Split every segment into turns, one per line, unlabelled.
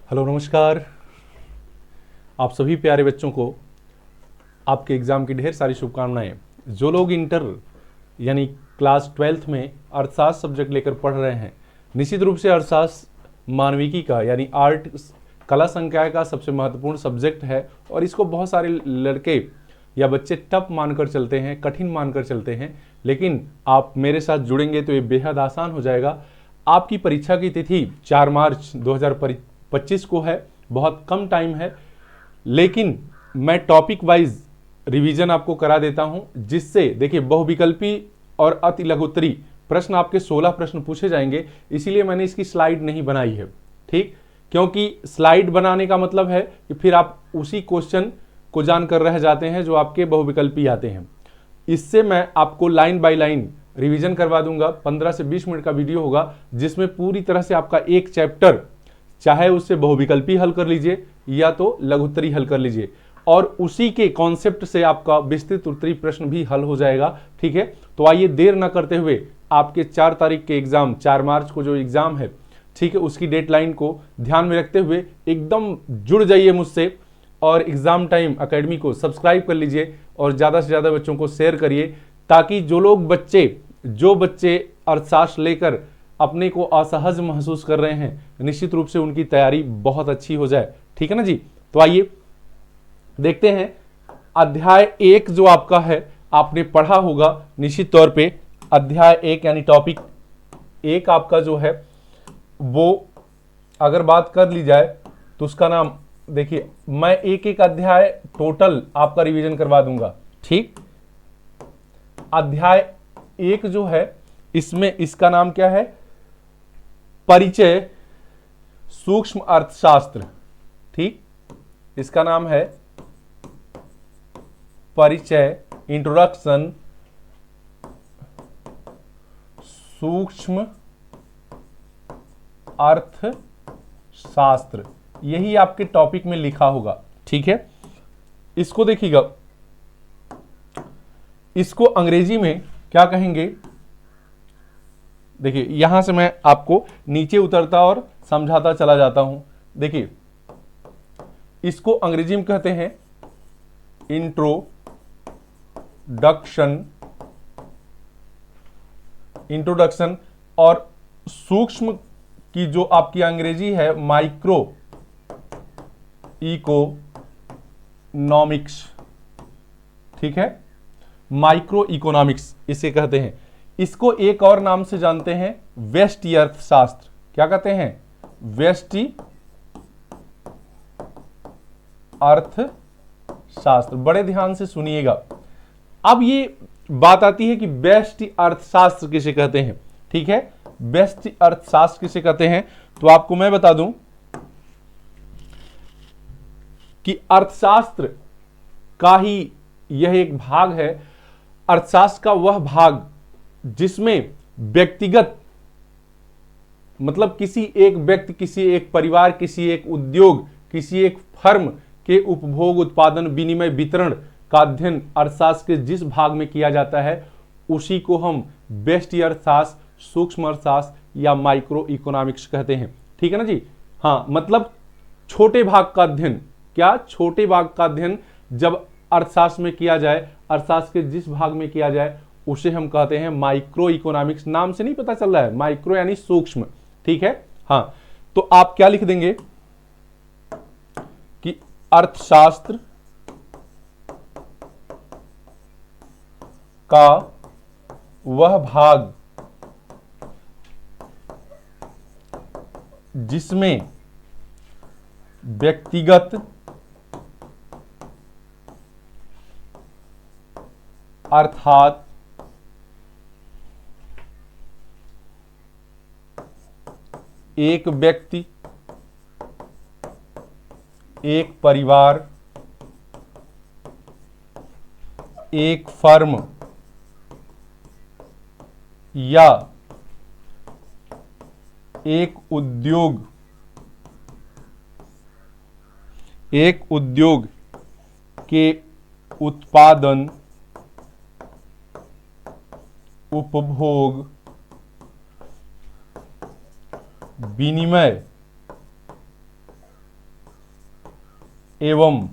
Hello नमस्कार। आप सभी प्यारे बच्चों को आपके एग्ज़ाम की ढेर सारी शुभकामनाएं। जो लोग इंटर यानी क्लास 12th में अर्थशास्त्र सब्जेक्ट लेकर पढ़ रहे हैं, निश्चित रूप से अर्थशास्त्र मानविकी का यानी आर्ट कला संकाय का सबसे महत्वपूर्ण सब्जेक्ट है और इसको बहुत सारे लड़के या बच्चे टफ मानकर चलते हैं, कठिन मानकर चलते हैं। लेकिन आप मेरे साथ जुड़ेंगे तो ये बेहद आसान हो जाएगा। आपकी परीक्षा की तिथि 4 मार्च 2025 को है, बहुत कम टाइम है, लेकिन मैं टॉपिक वाइज रिवीजन आपको करा देता हूं, जिससे देखिए बहुविकल्पी और अति लघुत्तरी प्रश्न आपके 16 प्रश्न पूछे जाएंगे। इसीलिए मैंने इसकी स्लाइड नहीं बनाई है, ठीक, क्योंकि स्लाइड बनाने का मतलब है कि फिर आप उसी क्वेश्चन को जानकर रह जाते हैं जो आपके बहुविकल्पी आते हैं। इससे मैं आपको लाइन बाय लाइन रिवीजन करवा दूंगा। 15 से 20 मिनट का वीडियो होगा जिसमें पूरी तरह से आपका एक चैप्टर, चाहे उससे बहुविकल्पी हल कर लीजिए या तो लघुत्तरी हल कर लीजिए, और उसी के कॉन्सेप्ट से आपका विस्तृत उत्तरी प्रश्न भी हल हो जाएगा। ठीक है, तो आइए देर ना करते हुए आपके 4 तारीख के एग्जाम, 4 मार्च को जो एग्जाम है, ठीक है, उसकी डेडलाइन को ध्यान में रखते हुए एकदम जुड़ जाइए मुझसे और एग्जाम टाइम एकेडमी को सब्सक्राइब कर लीजिए और ज़्यादा से ज़्यादा बच्चों को शेयर करिए, ताकि जो बच्चे अर्थशास्त्र लेकर अपने को असहज महसूस कर रहे हैं, निश्चित रूप से उनकी तैयारी बहुत अच्छी हो जाए। ठीक है ना जी। तो आइए देखते हैं अध्याय 1 जो आपका है, आपने पढ़ा होगा निश्चित तौर पे। अध्याय 1 यानी टॉपिक 1 आपका जो है वो अगर बात कर ली जाए तो उसका नाम, देखिए मैं एक एक अध्याय टोटल आपका रिवीजन करवा दूंगा। ठीक, अध्याय 1 जो है इसमें इसका नाम क्या है, परिचय सूक्ष्म अर्थशास्त्र। ठीक, इसका नाम है परिचय, इंट्रोडक्शन सूक्ष्म अर्थशास्त्र, यही आपके टॉपिक में लिखा होगा। ठीक है, इसको देखिएगा, इसको अंग्रेजी में क्या कहेंगे, देखिए यहां से मैं आपको नीचे उतरता और समझाता चला जाता हूं। देखिए इसको अंग्रेजी में कहते हैं इंट्रोडक्शन, और सूक्ष्म की जो आपकी अंग्रेजी है माइक्रो इकोनॉमिक्स। ठीक है, माइक्रो इकोनॉमिक्स इसे कहते हैं। इसको एक और नाम से जानते हैं व्यष्टि अर्थशास्त्र। क्या कहते हैं, व्यष्टि अर्थशास्त्र। बड़े ध्यान से सुनिएगा। अब ये बात आती है कि व्यष्टि अर्थशास्त्र किसे कहते हैं। ठीक है, व्यष्टि अर्थशास्त्र किसे कहते हैं, तो आपको मैं बता दूं कि अर्थशास्त्र का ही यह एक भाग है, अर्थशास्त्र का वह भाग जिसमें व्यक्तिगत, मतलब किसी एक व्यक्ति, किसी एक परिवार, किसी एक उद्योग, किसी एक फर्म के उपभोग, उत्पादन, विनिमय, वितरण का अध्ययन अर्थशास्त्र के जिस भाग में किया जाता है उसी को हम व्यष्टि अर्थशास्त्र, सूक्ष्म अर्थशास्त्र या माइक्रो इकोनॉमिक्स कहते हैं। ठीक है ना जी। हाँ, मतलब छोटे भाग का अध्ययन, क्या छोटे भाग का अध्ययन जब अर्थशास्त्र में किया जाए, अर्थशास्त्र के जिस भाग में किया जाए उसे हम कहते हैं माइक्रो इकोनॉमिक्स। नाम से नहीं पता चल रहा है, माइक्रो यानी सूक्ष्म। ठीक है, हाँ, तो आप क्या लिख देंगे कि अर्थशास्त्र का वह भाग जिसमें व्यक्तिगत अर्थात एक व्यक्ति, एक परिवार, एक फर्म या एक उद्योग के उत्पादन, उपभोग, विनिमय एवं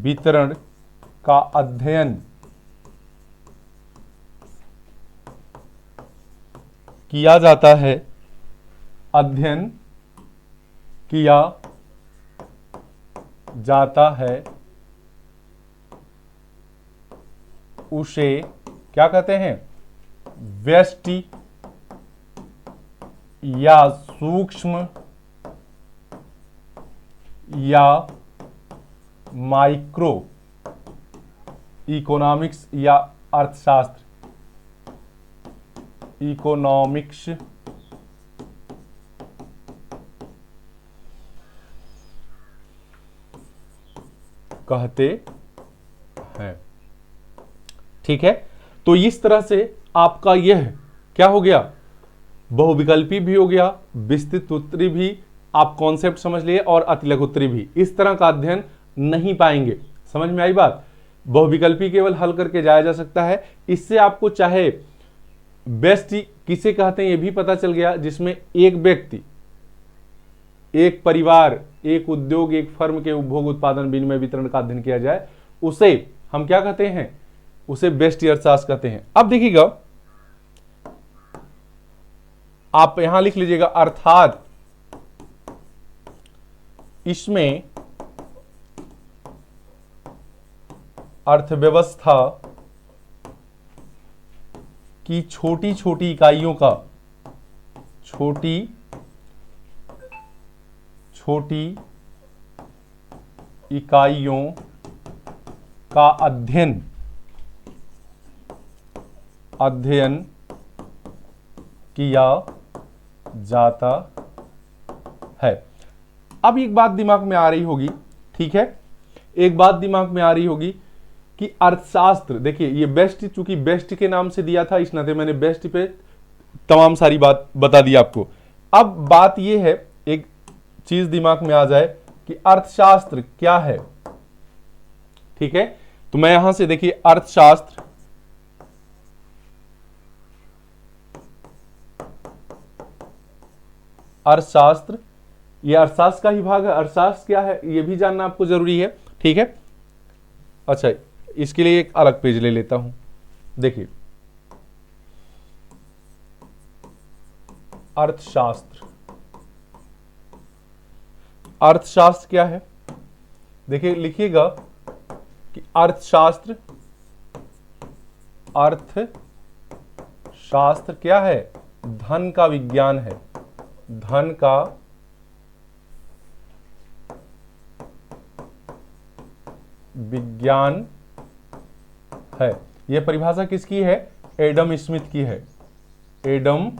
वितरण का अध्ययन किया जाता है, अध्ययन किया जाता है, उसे क्या कहते हैं? व्यष्टि या सूक्ष्म या माइक्रो इकोनॉमिक्स या अर्थशास्त्र, इकोनॉमिक्स कहते हैं। ठीक है, तो इस तरह से आपका यह क्या हो गया? बहुविकल्पी भी हो गया, विस्तृत उत्तरी भी आप कॉन्सेप्ट समझ लिए, और अतिलघु उत्तरी भी। इस तरह का अध्ययन नहीं पाएंगे। समझ में आई बात? बहुविकल्पी केवल हल करके जाया जा सकता है। इससे आपको चाहे बेस्ट किसे कहते हैं ये भी पता चल गया, जिसमें एक व्यक्ति, एक परिवार, एक उद्योग, एक फर्म के उपभोग, उत्पादन, विनिमय, वितरण का अध्ययन किया जाए, उसे हम क्या कहते हैं? उसे बेस्ट अर्थशास्त्र कहते हैं। अब देखिएगा, आप यहां लिख लीजिएगा, अर्थात इसमें अर्थव्यवस्था की छोटी छोटी इकाइयों का, छोटी छोटी इकाइयों का अध्ययन किया जाता है। अब एक बात दिमाग में आ रही होगी, ठीक है, एक बात दिमाग में आ रही होगी कि अर्थशास्त्र, देखिए ये बेस्ट, चूंकि बेस्ट के नाम से दिया था, इस नाते मैंने बेस्ट पे तमाम सारी बात बता दी आपको। अब बात ये है, एक चीज दिमाग में आ जाए कि अर्थशास्त्र क्या है। ठीक है, तो मैं यहां से देखिए, अर्थशास्त्र ये अर्थशास्त्र का ही भाग है। अर्थशास्त्र क्या है ये भी जानना आपको जरूरी है। ठीक है, अच्छा, इसके लिए एक अलग पेज ले लेता हूं। देखिए, अर्थशास्त्र, अर्थशास्त्र क्या है? देखिए, लिखिएगा कि अर्थशास्त्र क्या है? धन का विज्ञान है, धन का विज्ञान है। यह परिभाषा किसकी है? एडम स्मिथ की है, एडम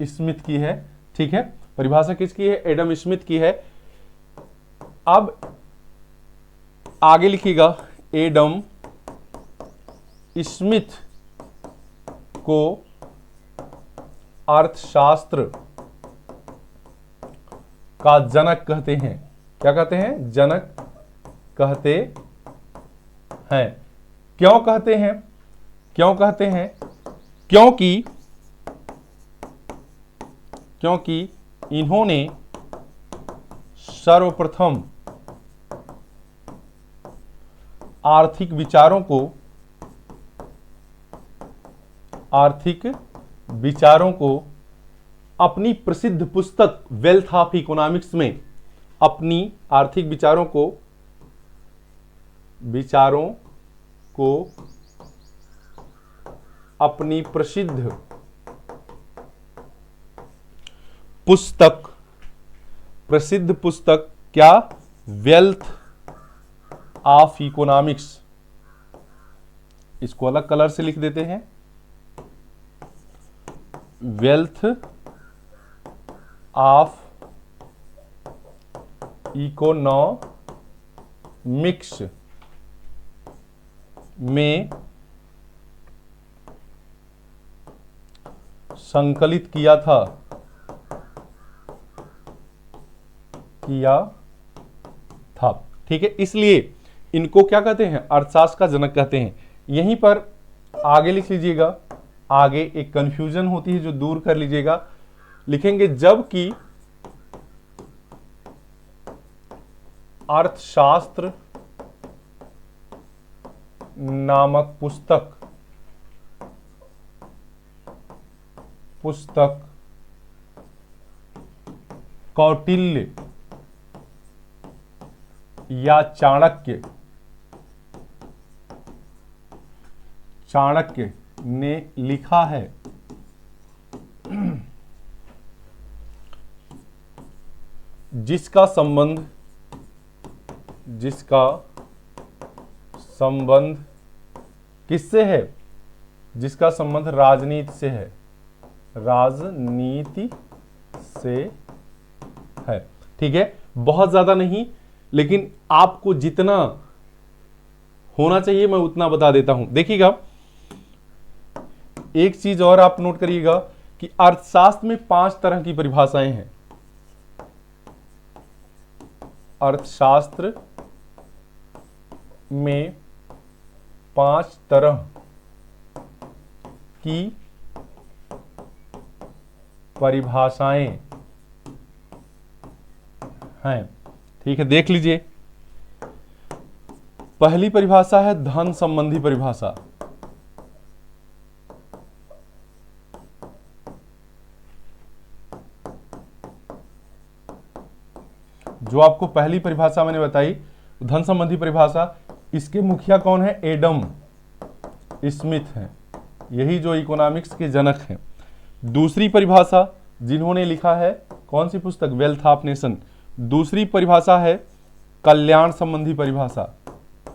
स्मिथ की है। ठीक है, परिभाषा किसकी है? एडम स्मिथ की है। अब आगे लिखिएगा, एडम स्मिथ को अर्थशास्त्र का जनक कहते हैं। क्या कहते हैं? जनक कहते हैं। क्यों कहते हैं? क्यों कहते हैं? क्योंकि इन्होंने सर्वप्रथम आर्थिक विचारों को अपनी प्रसिद्ध पुस्तक वेल्थ ऑफ इकोनॉमिक्स में, अपनी आर्थिक विचारों को अपनी प्रसिद्ध पुस्तक क्या? वेल्थ ऑफ इकोनॉमिक्स, इसको अलग कलर से लिख देते हैं, वेल्थ ऑफ इकोनॉमिक्स में संकलित किया था। ठीक है, इसलिए इनको क्या कहते हैं? अर्थशास्त्र का जनक कहते हैं। यहीं पर आगे लिख लीजिएगा, आगे एक कंफ्यूजन होती है जो दूर कर लीजिएगा। लिखेंगे जबकि अर्थशास्त्र नामक पुस्तक कौटिल्य या चाणक्य ने लिखा है, जिसका संबंध किससे है? जिसका संबंध राजनीति से है, ठीक है। बहुत ज्यादा नहीं, लेकिन आपको जितना होना चाहिए मैं उतना बता देता हूं। देखिएगा, एक चीज और आप नोट करिएगा कि अर्थशास्त्र में 5 तरह की परिभाषाएं हैं। अर्थशास्त्र में 5 तरह की परिभाषाएं हैं, ठीक है। देख लीजिए, पहली परिभाषा है धन संबंधी परिभाषा। जो आपको पहली परिभाषा मैंने बताई धन संबंधी परिभाषा, इसके मुखिया कौन है? एडम स्मिथ हैं, यही जो इकोनॉमिक्स के जनक हैं। दूसरी परिभाषा जिन्होंने लिखा है, कौन सी पुस्तक? Wealth of nation. दूसरी परिभाषा है कल्याण संबंधी परिभाषा।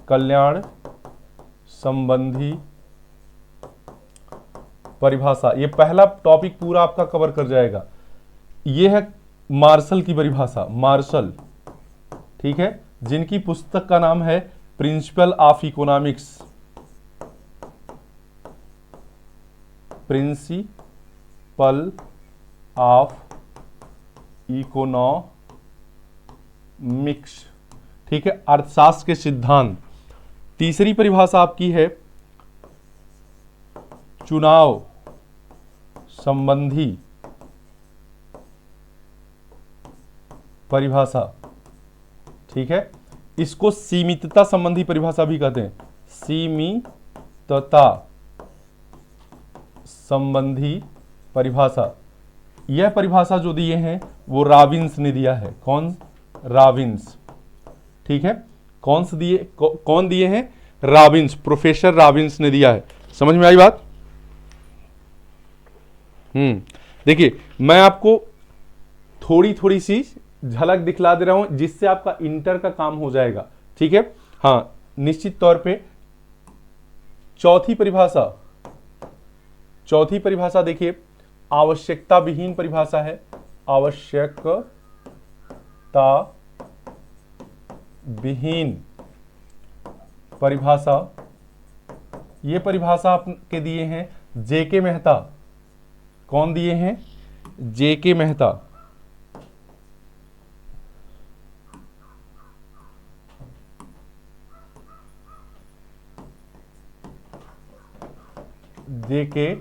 कल्याण संबंधी परिभाषा, ये पहला टॉपिक पूरा आपका कवर कर जाएगा। ये है मार्शल की परिभाषा, मार्शल, ठीक है, जिनकी पुस्तक का नाम है principle of economics. Principle of economics, ठीक है, अर्थशास्त्र के सिद्धांत। तीसरी परिभाषा आपकी है चुनाव संबंधी परिभाषा, ठीक है। इसको सीमितता संबंधी परिभाषा भी कहते हैं, सीमितता संबंधी परिभाषा। यह परिभाषा जो दिए हैं वो रॉबिन्स ने दिया है। कौन? रॉबिन्स, ठीक है। कौन दिए हैं? रॉबिन्स, प्रोफेसर रॉबिन्स ने दिया है। समझ में आई बात? देखिए, मैं आपको थोड़ी थोड़ी सी झलक दिखला दे रहा हूं, जिससे आपका इंटर का काम हो जाएगा, ठीक है। हाँ, निश्चित तौर पे चौथी परिभाषा देखिए, आवश्यकता विहीन परिभाषा है। आवश्यकता विहीन परिभाषा, ये परिभाषा आपके दिए हैं जेके मेहता। कौन दिए हैं? जेके मेहता। जेके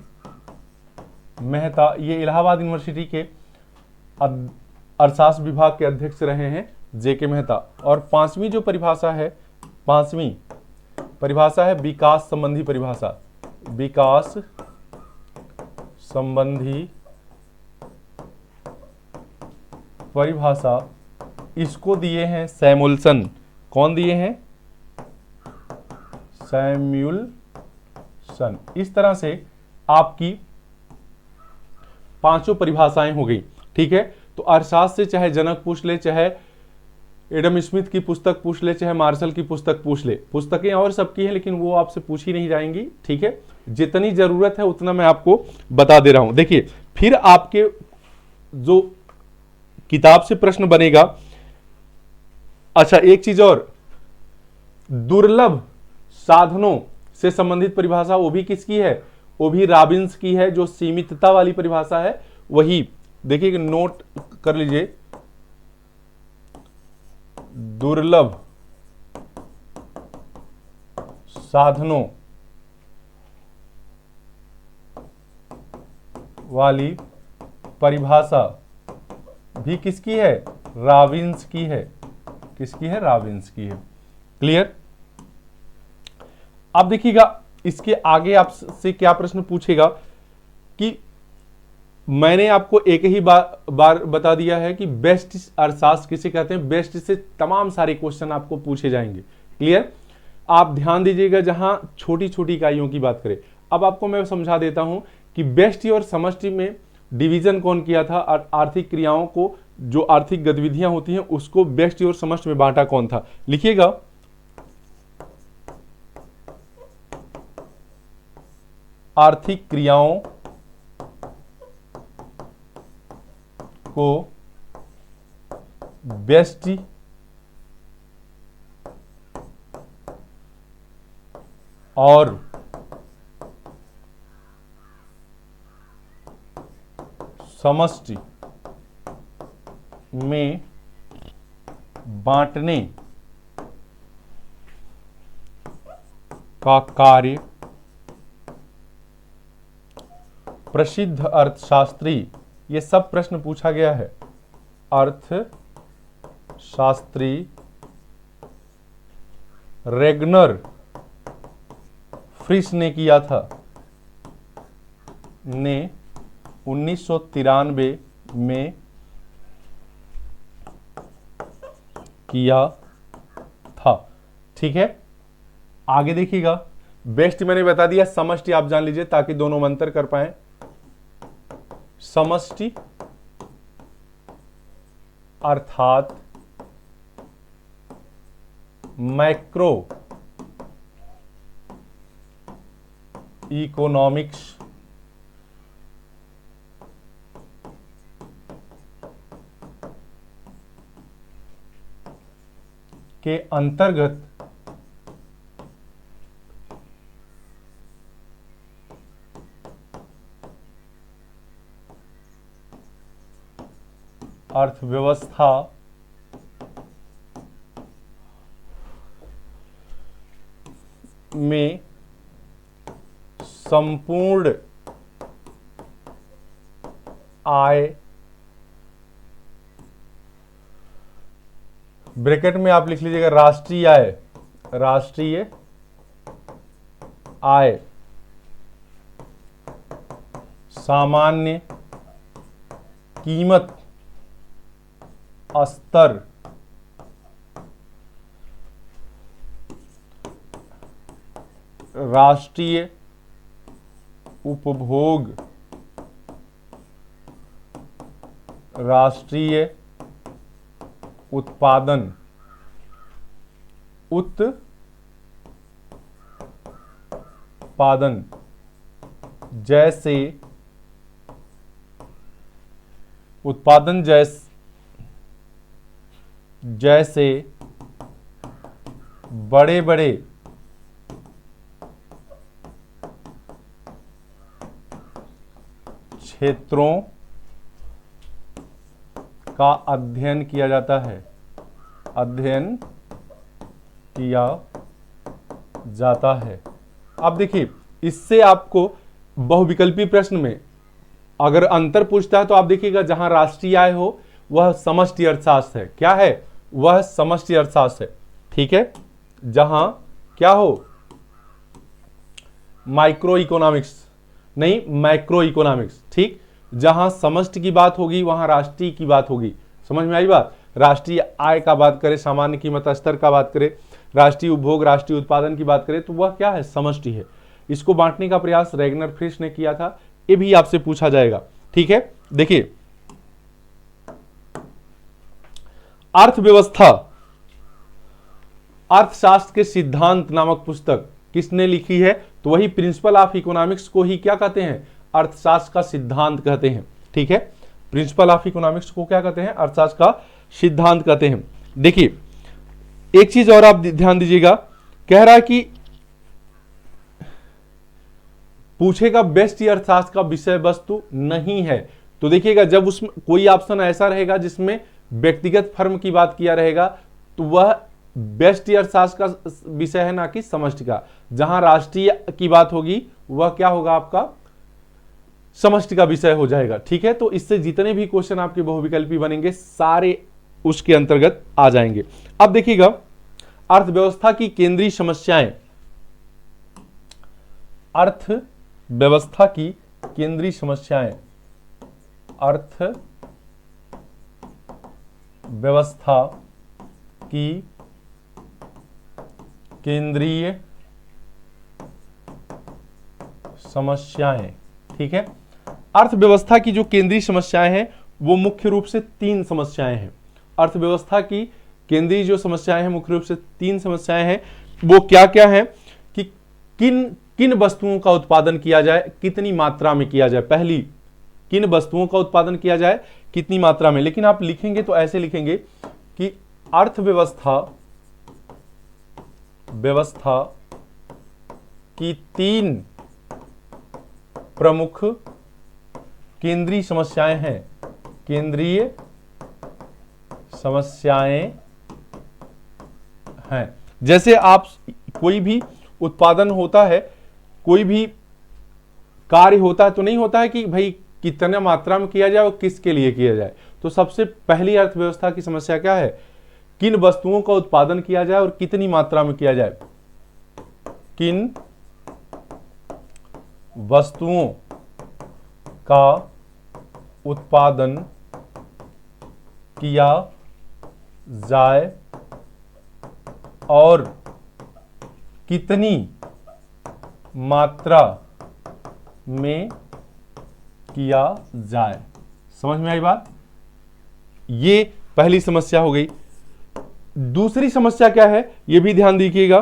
मेहता, ये इलाहाबाद यूनिवर्सिटी के अर्थशास्त्र विभाग के अध्यक्ष रहे हैं, जेके मेहता। और पांचवी जो परिभाषा है, पांचवी परिभाषा है विकास संबंधी परिभाषा। विकास संबंधी परिभाषा, इसको दिए हैं सैमुअल्सन। कौन दिए हैं? सैमुअल्सन। इस तरह से आपकी पांचों परिभाषाएं हो गई, ठीक है। तो अर्थशास्त्र से चाहे जनक पूछ ले, चाहे एडम स्मिथ की पुस्तक पूछ ले, चाहे मार्शल की पुस्तक पूछ ले, पुस्तकें और सबकी हैं, लेकिन वो आपसे पूछी नहीं जाएंगी, ठीक है। जितनी जरूरत है उतना मैं आपको बता दे रहा हूं। देखिए, फिर आपके जो किताब से प्रश्न बनेगा, अच्छा एक चीज और, दुर्लभ साधनों से संबंधित परिभाषा, वो भी किसकी है? वो भी रॉबिन्स की है। जो सीमितता वाली परिभाषा है वही, देखिए नोट कर लीजिए, दुर्लभ साधनों वाली परिभाषा भी किसकी है? रॉबिन्स की है। किसकी है? रॉबिन्स की है। क्लियर? अब देखिएगा इसके आगे आपसे क्या प्रश्न पूछेगा कि मैंने आपको एक ही बार बता दिया है कि बेस्ट अर्थशास्त्र किसे कहते हैं। बेस्ट से तमाम सारे क्वेश्चन आपको पूछे जाएंगे। क्लियर? आप ध्यान दीजिएगा जहां छोटी छोटी इकाइयों की बात करें। अब आपको मैं समझा देता हूं कि व्यष्टि और समष्टि में डिवीजन कौन किया था। आर्थिक क्रियाओं को, जो आर्थिक गतिविधियां होती हैं उसको व्यष्टि और समष्टि में बांटा कौन था? लिखिएगा, आर्थिक क्रियाओं को व्यष्टि और समष्टि में बांटने का कार्य प्रसिद्ध अर्थशास्त्री, ये सब प्रश्न पूछा गया है, अर्थशास्त्री रेगनर फ्रिश ने किया था, ने 1993 में किया था। ठीक है, आगे देखिएगा। बेस्ट मैंने बता दिया, समष्टि आप जान लीजिए ताकि दोनों में अंतर कर पाए। समष्टि अर्थात मैक्रो इकोनॉमिक्स के अंतर्गत अर्थव्यवस्था में संपूर्ण आय, ब्रैकेट में आप लिख लीजिएगा राष्ट्रीय आय, राष्ट्रीय आय, सामान्य कीमत स्तर, राष्ट्रीय उपभोग, राष्ट्रीय उत्पादन, उत्पादन जैसे उत्पादन जैसे बड़े बड़े क्षेत्रों का अध्ययन किया जाता है, अध्ययन किया जाता है। अब देखिए, इससे आपको बहुविकल्पी प्रश्न में अगर अंतर पूछता है तो आप देखिएगा जहां राष्ट्रीय आय हो वह समष्टि अर्थशास्त्र है। क्या है? वह समष्टि अर्थशास्त्र है। ठीक है, जहां क्या हो? माइक्रो इकोनॉमिक्स नहीं, मैक्रो इकोनॉमिक्स। ठीक, जहां समष्टि की बात होगी वहां राष्ट्रीय की बात होगी। समझ में आई बात? राष्ट्रीय आय का बात करें, सामान्य कीमत स्तर का बात करें, राष्ट्रीय उपभोग, राष्ट्रीय उत्पादन की बात करें तो वह क्या है? समष्टि है। इसको बांटने का प्रयास रेगनर फ्रिश ने किया था, ये भी आपसे पूछा जाएगा। ठीक है, देखिए अर्थव्यवस्था अर्थशास्त्र के सिद्धांत नामक पुस्तक किसने लिखी है? तो वही प्रिंसिपल ऑफ इकोनॉमिक्स को ही क्या कहते हैं? अर्थशास्त्र का सिद्धांत कहते हैं। ठीक है, प्रिंसिपल ऑफ इकोनॉमिक्स को क्या कहते हैं? अर्थशास्त्र का सिद्धांत कहते हैं। देखिए एक चीज और आप ध्यान दीजिएगा, कह रहा है कि पूछेगा व्यष्टि अर्थशास्त्र का विषय वस्तु नहीं है। तो देखिएगा जब उसमें कोई ऑप्शन ऐसा रहेगा जिसमें व्यक्तिगत फर्म की बात किया रहेगा तो वह व्यष्टि अर्थशास्त्र का विषय है, ना कि समष्टि का। जहां राष्ट्रीय की बात होगी वह क्या होगा? आपका समष्टि का विषय हो जाएगा। ठीक है, तो इससे जितने भी क्वेश्चन आपके बहुविकल्पी बनेंगे सारे उसके अंतर्गत आ जाएंगे। अब देखिएगा, अर्थव्यवस्था की केंद्रीय समस्याएं, अर्थव्यवस्था की केंद्रीय समस्याएं, अर्थव्यवस्था की केंद्रीय समस्याएं। ठीक है, अर्थव्यवस्था की जो केंद्रीय समस्याएं हैं वो मुख्य रूप से 3 समस्याएं हैं। अर्थव्यवस्था की केंद्रीय जो समस्याएं हैं मुख्य रूप से 3 समस्याएं हैं। वो क्या क्या है कि किन किन वस्तुओं का उत्पादन किया जाए, कितनी मात्रा में किया जाए। पहली, किन वस्तुओं का उत्पादन किया जाए, कितनी मात्रा में। लेकिन आप लिखेंगे तो ऐसे लिखेंगे कि अर्थव्यवस्था की 3 प्रमुख केंद्रीय समस्याएं हैं, केंद्रीय समस्याएं हैं। जैसे आप कोई भी उत्पादन होता है, कोई भी कार्य होता है, तो नहीं होता है कि भाई कितना मात्रा में किया जाए और किसके लिए किया जाए। तो सबसे पहली अर्थव्यवस्था की समस्या क्या है, किन वस्तुओं का उत्पादन किया जाए और कितनी मात्रा में किया जाए। किन वस्तुओं का उत्पादन किया जाए और कितनी मात्रा में किया जाए। समझ में आई बात? ये पहली समस्या हो गई। दूसरी समस्या क्या है, यह भी ध्यान दीजिएगा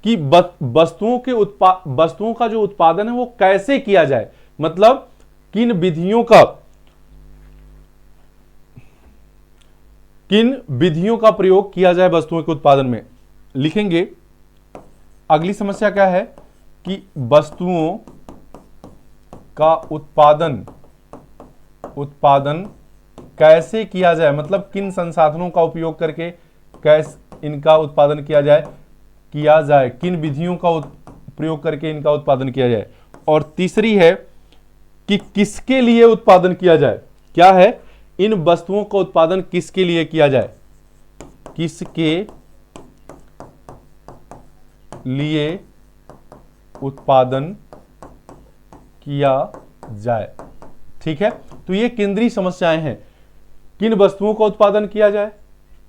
कि वस्तुओं का जो उत्पादन है वो कैसे किया जाए, मतलब किन विधियों का प्रयोग किया जाए वस्तुओं के उत्पादन में। लिखेंगे, अगली समस्या क्या है कि वस्तुओं का उत्पादन कैसे किया जाए, मतलब किन संसाधनों का उपयोग करके कैसे इनका उत्पादन किया जाए, किन विधियों का प्रयोग करके इनका उत्पादन किया जाए। और तीसरी है कि किसके लिए उत्पादन किया जाए। क्या है, इन वस्तुओं का उत्पादन किसके लिए किया जाए, किसके लिए उत्पादन किया जाए। ठीक है, तो ये केंद्रीय समस्याएं हैं। किन वस्तुओं का उत्पादन किया जाए,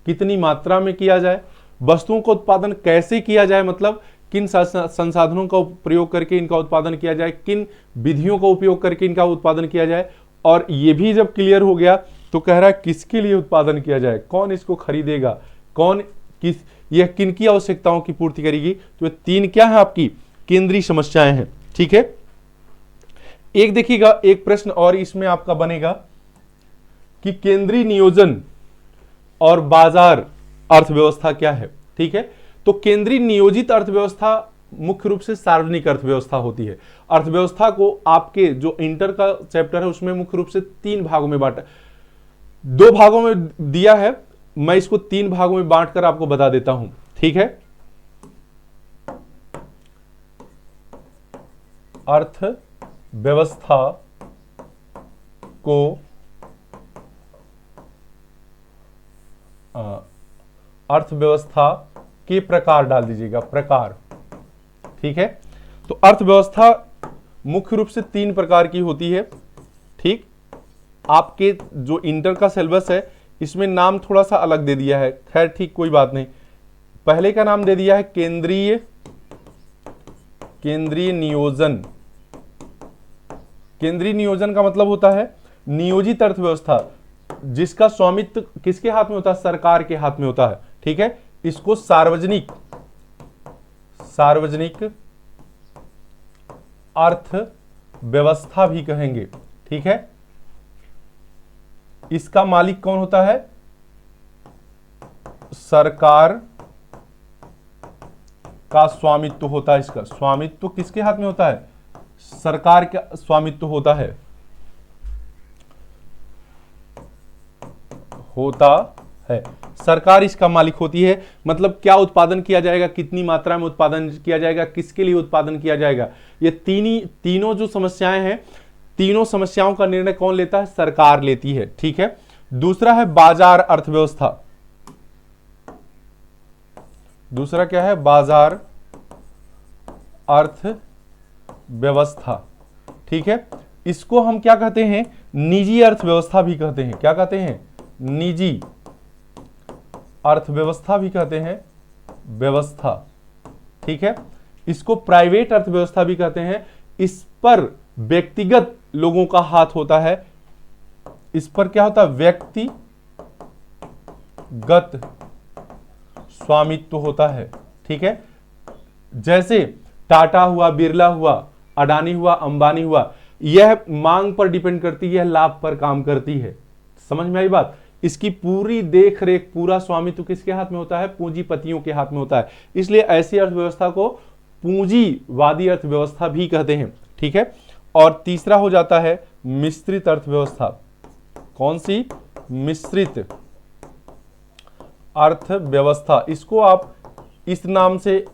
कितनी मात्रा में किया जाए, वस्तुओं का उत्पादन कैसे किया जाए, मतलब किन संसाधनों का प्रयोग करके इनका उत्पादन किया जाए, किन विधियों का उपयोग करके इनका उत्पादन किया जाए। और ये भी जब क्लियर हो गया तो कह रहा है किसके लिए उत्पादन किया जाए, कौन इसको खरीदेगा, कौन किस यह किन की आवश्यकताओं की पूर्ति करेगी। तो ये 3 क्या है, आपकी केंद्रीय समस्याएं हैं। ठीक है, एक देखिएगा, एक प्रश्न और इसमें आपका बनेगा कि केंद्रीय नियोजन और बाजार अर्थव्यवस्था क्या है। ठीक है, तो केंद्रीय नियोजित अर्थव्यवस्था मुख्य रूप से सार्वजनिक अर्थव्यवस्था होती है। अर्थव्यवस्था को आपके जो इंटर का चैप्टर है उसमें मुख्य रूप से 3 भागों में बांटा, 2 भागों में दिया है, मैं इसको 3 भागों में बांटकर आपको बता देता हूं। ठीक है, अर्थव्यवस्था को अर्थव्यवस्था के प्रकार डाल दीजिएगा, प्रकार। ठीक है, तो अर्थव्यवस्था मुख्य रूप से 3 प्रकार की होती है। ठीक, आपके जो इंटर का सिलेबस है इसमें नाम थोड़ा सा अलग दे दिया है, खैर ठीक, कोई बात नहीं। पहले का नाम दे दिया है केंद्रीय नियोजन। केंद्रीय नियोजन का मतलब होता है नियोजित अर्थव्यवस्था, जिसका स्वामित्व किसके हाथ में होता है, सरकार के हाथ में होता है। ठीक है, इसको सार्वजनिक अर्थव्यवस्था भी कहेंगे। ठीक है, इसका मालिक कौन होता है, सरकार का स्वामित्व होता है। इसका स्वामित्व किसके हाथ में होता है, सरकार का स्वामित्व होता है। है। सरकार इसका मालिक होती है। मतलब क्या उत्पादन किया जाएगा, कितनी मात्रा में उत्पादन किया जाएगा, किसके लिए उत्पादन किया जाएगा, ये तीनों जो समस्याएं हैं, तीनों समस्याओं का निर्णय कौन लेता है, सरकार लेती है। ठीक है। दूसरा है बाजार अर्थव्यवस्था। दूसरा क्या है, बाजार अर्थव्यवस्था। ठीक है। इसको हम क्या कहते हैं, निजी अर्थव्यवस्था भी कहते हैं। क्या कहते हैं, निजी अर्थव्यवस्था भी कहते हैं, व्यवस्था। ठीक है। इसको प्राइवेट अर्थव्यवस्था भी कहते हैं। इस पर व्यक्तिगत लोगों का हाथ होता है। इस पर क्या होता है, व्यक्तिगत स्वामित्व होता है। ठीक है। जैसे टाटा हुआ, बिरला हुआ, अडानी हुआ, अंबानी हुआ, यह मांग पर डिपेंड करती है, यह लाभ पर काम करती है। समझ में आई बात। इसकी पूरी देख रेख, पूरा स्वामित्व किसके हाथ में होता है, पूंजीपतियों के हाथ में होता है। इसलिए ऐसी अर्थव्यवस्था को पूंजीवादी अर्थव्यवस्था भी कहते हैं। ठीक है। और तीसरा हो जाता है मिश्रित अर्थव्यवस्था। कौन सी, मिश्रित अर्थव्यवस्था। इसको आप इस नाम से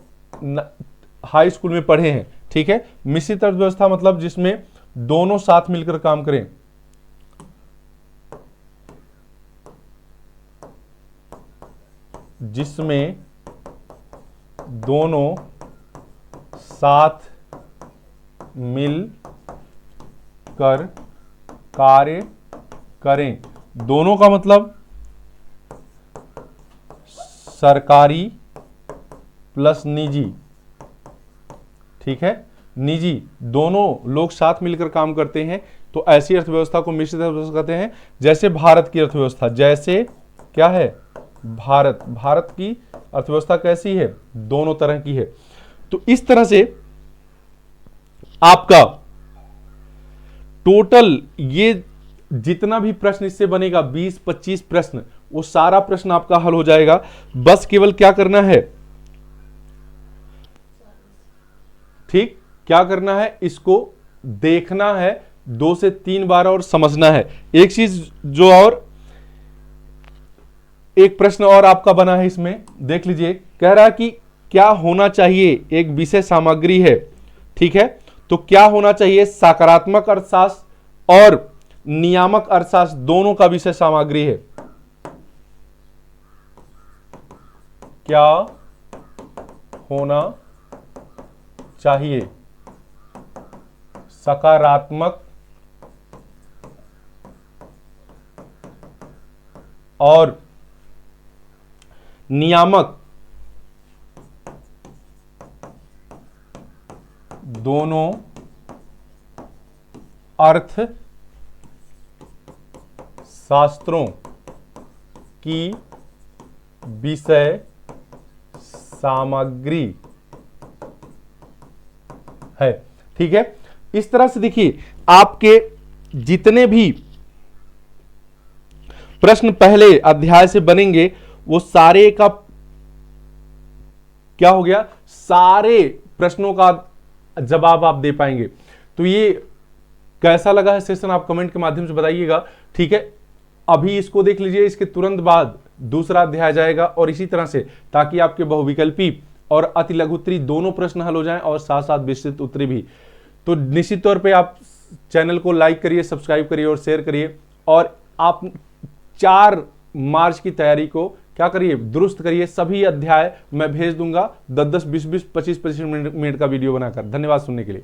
हाई स्कूल में पढ़े हैं। ठीक है। मिश्रित अर्थव्यवस्था मतलब जिसमें दोनों साथ मिलकर काम करें। जिसमें दोनों साथ मिलकर कार्य करें। दोनों का मतलब सरकारी प्लस निजी। ठीक है। निजी दोनों लोग साथ मिलकर काम करते हैं, तो ऐसी अर्थव्यवस्था को मिश्रित अर्थव्यवस्था कहते हैं। जैसे भारत की अर्थव्यवस्था, जैसे क्या है, भारत की अर्थव्यवस्था कैसी है, दोनों तरह की है। तो इस तरह से आपका टोटल ये जितना भी प्रश्न इससे बनेगा 20-25 प्रश्न, वो सारा प्रश्न आपका हल हो जाएगा। बस केवल क्या करना है, ठीक, क्या करना है, इसको देखना है 2 से 3 बार और समझना है। एक चीज जो और एक प्रश्न और आपका बना है इसमें, देख लीजिए। कह रहा है कि क्या होना चाहिए, एक विषय सामग्री है। ठीक है। तो क्या होना चाहिए, सकारात्मक अर्थशास्त्र और नियामक अर्थशास्त्र दोनों का विषय सामग्री है। क्या होना चाहिए, सकारात्मक और नियामक दोनों अर्थ शास्त्रों की विषय सामग्री है। ठीक है। इस तरह से देखिए, आपके जितने भी प्रश्न पहले अध्याय से बनेंगे वो सारे का क्या हो गया, सारे प्रश्नों का जवाब आप दे पाएंगे। तो ये कैसा लगा है सेशन, आप कमेंट के माध्यम से बताइएगा। ठीक है। अभी इसको देख लीजिए, इसके तुरंत बाद दूसरा अध्याय जाएगा और इसी तरह से, ताकि आपके बहुविकल्पी और अति लघु उत्तरी दोनों प्रश्न हल हो जाएं और साथ साथ विस्तृत उत्तरी भी। तो निश्चित तौर पे आप चैनल को लाइक करिए, सब्सक्राइब करिए और शेयर करिए। और आप 4 मार्च की तैयारी को क्या करिए, दुरुस्त करिए। सभी अध्याय मैं भेज दूंगा 10-10, 20-20, 25-25 मिनट का वीडियो बनाकर। धन्यवाद सुनने के लिए।